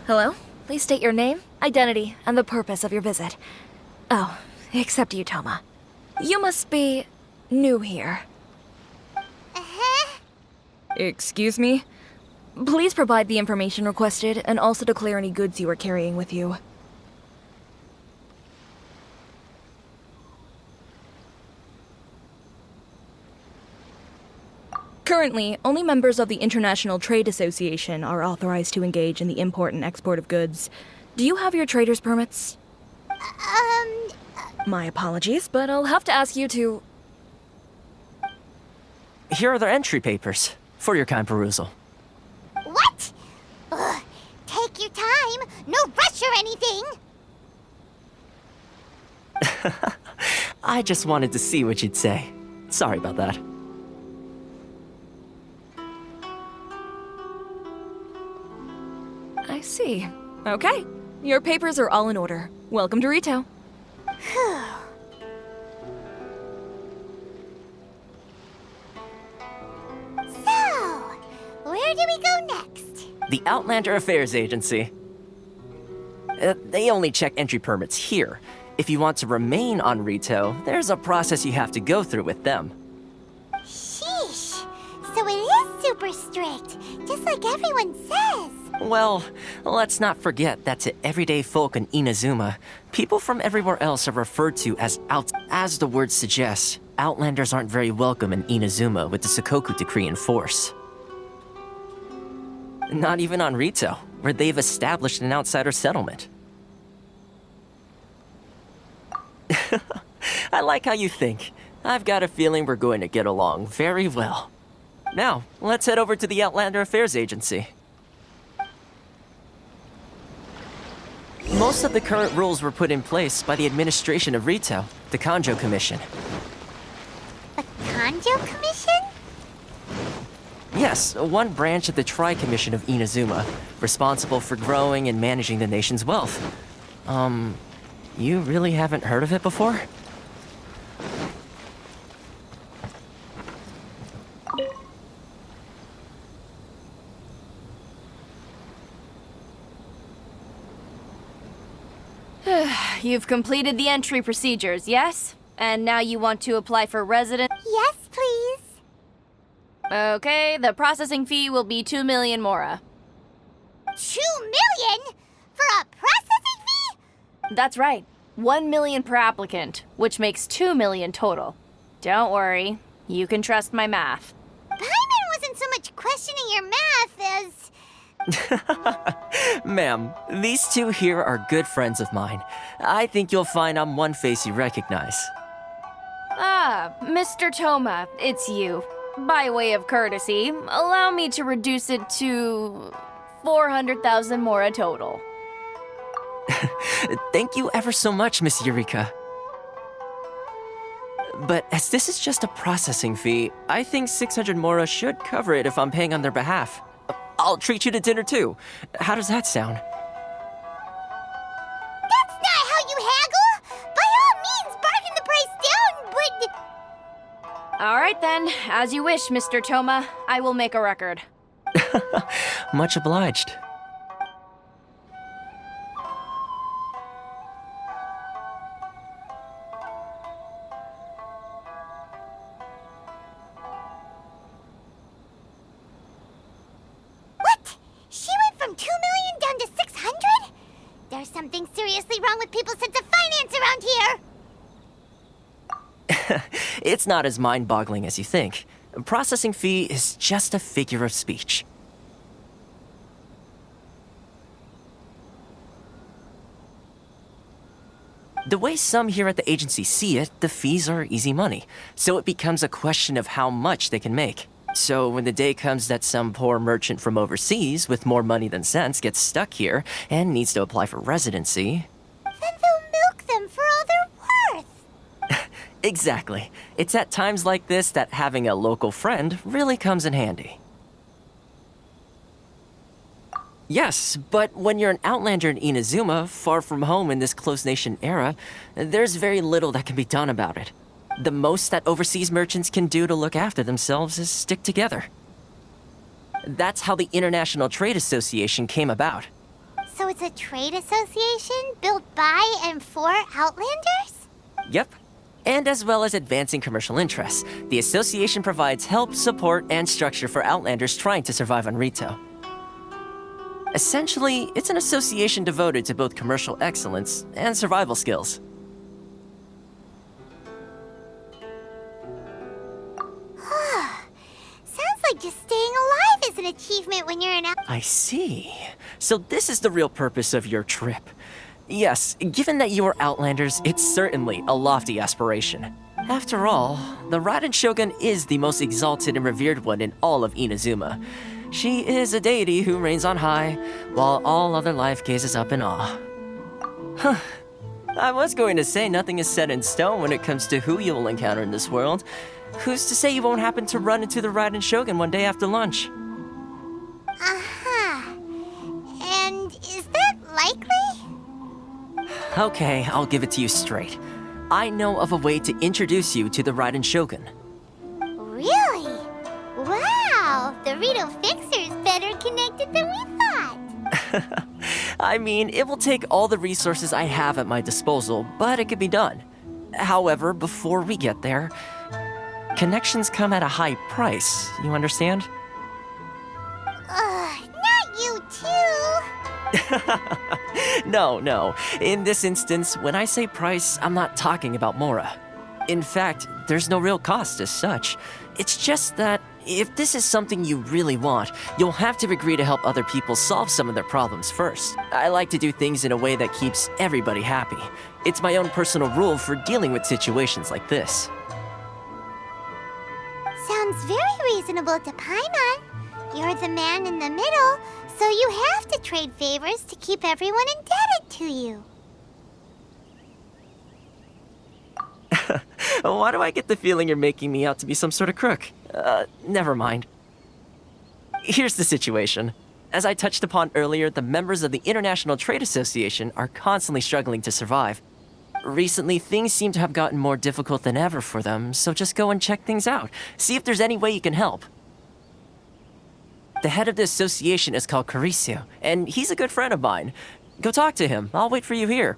Hello? Please state your name, identity, and the purpose of your visit. Oh, except you, Toma. You must be new here. Uh-huh. Excuse me? Please provide the information requested and also declare any goods you are carrying with you. Currently, only members of the International Trade Association are authorized to engage in the import and export of goods. Do you have your trader's permits? My apologies, but I'll have to ask you to... Here are their entry papers, for your kind perusal. What? Ugh, take your time. No rush or anything. I just wanted to see what you'd say. Sorry about that. I see. Okay. Your papers are all in order. Welcome to Rito. So, where do we go next? The Outlander Affairs Agency. They only check entry permits here. If you want to remain on Rito, there's a process you have to go through with them. Sheesh. So it is super strict, just like everyone says. Well, let's not forget that to everyday folk in Inazuma, people from everywhere else are referred to as As the word suggests, Outlanders aren't very welcome in Inazuma with the Sakoku Decree in force. Not even on Rito, where they've established an outsider settlement. I like how you think. I've got a feeling we're going to get along very well. Now, let's head over to the Outlander Affairs Agency. Most of the current rules were put in place by the administration of Rito, the Kanjo Commission. The Kanjo Commission? Yes, one branch of the Tri-Commission of Inazuma, responsible for growing and managing the nation's wealth. You really haven't heard of it before? You've completed the entry procedures, yes? And now you want to apply for residence? Yes, please. Okay, the processing fee will be 2 million mora. 2 million? For a processing fee? That's right. 1 million per applicant, which makes 2 million total. Don't worry, you can trust my math. Paimon wasn't so much questioning your math as... Ma'am, these two here are good friends of mine. I think you'll find I'm one face you recognize. Ah, Mr. Toma, it's you. By way of courtesy, allow me to reduce it to 400,000 mora total. Thank you ever so much, Miss Eureka. But as this is just a processing fee, I think 600 mora should cover it if I'm paying on their behalf. I'll treat you to dinner too. How does that sound? That's not how you haggle! By all means, bargain the price down, but... All right then, as you wish, Mr. Toma. I will make a record. Much obliged. What? She went from 2 million down to 600? There's something seriously wrong with people's sense of finance around here! It's not as mind-boggling as you think. A processing fee is just a figure of speech. The way some here at the agency see it, the fees are easy money, so it becomes a question of how much they can make. So when the day comes that some poor merchant from overseas with more money than sense gets stuck here and needs to apply for residency... Then they'll milk them for all they're worth! Exactly. It's at times like this that having a local friend really comes in handy. Yes, but when you're an outlander in Inazuma, far from home in this close nation era, there's very little that can be done about it. The most that overseas merchants can do to look after themselves is stick together. That's how the International Trade Association came about. So it's a trade association built by and for Outlanders? Yep. And as well as advancing commercial interests, the association provides help, support, and structure for Outlanders trying to survive on Rito. Essentially, it's an association devoted to both commercial excellence and survival skills. Sounds like just staying alive is an achievement when you're an I see. So this is the real purpose of your trip. Yes, given that you are Outlanders, it's certainly a lofty aspiration. After all, the Raiden Shogun is the most exalted and revered one in all of Inazuma. She is a deity who reigns on high, while all other life gazes up in awe. Huh. I was going to say nothing is set in stone when it comes to who you will encounter in this world. Who's to say you won't happen to run into the Raiden Shogun one day after lunch? Uh-huh. And is that likely? Okay, I'll give it to you straight. I know of a way to introduce you to the Raiden Shogun. Really? Wow! The Rito Fixer's better connected than we thought. I mean, it will take all the resources I have at my disposal, but it can be done. However, before we get there, connections come at a high price, you understand? Not you too! No. In this instance, when I say price, I'm not talking about Mora. In fact, there's no real cost as such. It's just that if this is something you really want, you'll have to agree to help other people solve some of their problems first. I like to do things in a way that keeps everybody happy. It's my own personal rule for dealing with situations like this. Sounds very reasonable to Paimon. You're the man in the middle, so you have to trade favors to keep everyone indebted to you. Why do I get the feeling you're making me out to be some sort of crook? Never mind. Here's the situation. As I touched upon earlier, the members of the International Trade Association are constantly struggling to survive. Recently, things seem to have gotten more difficult than ever for them, so just go and check things out. See if there's any way you can help. The head of the association is called Caricio, and he's a good friend of mine. Go talk to him. I'll wait for you here.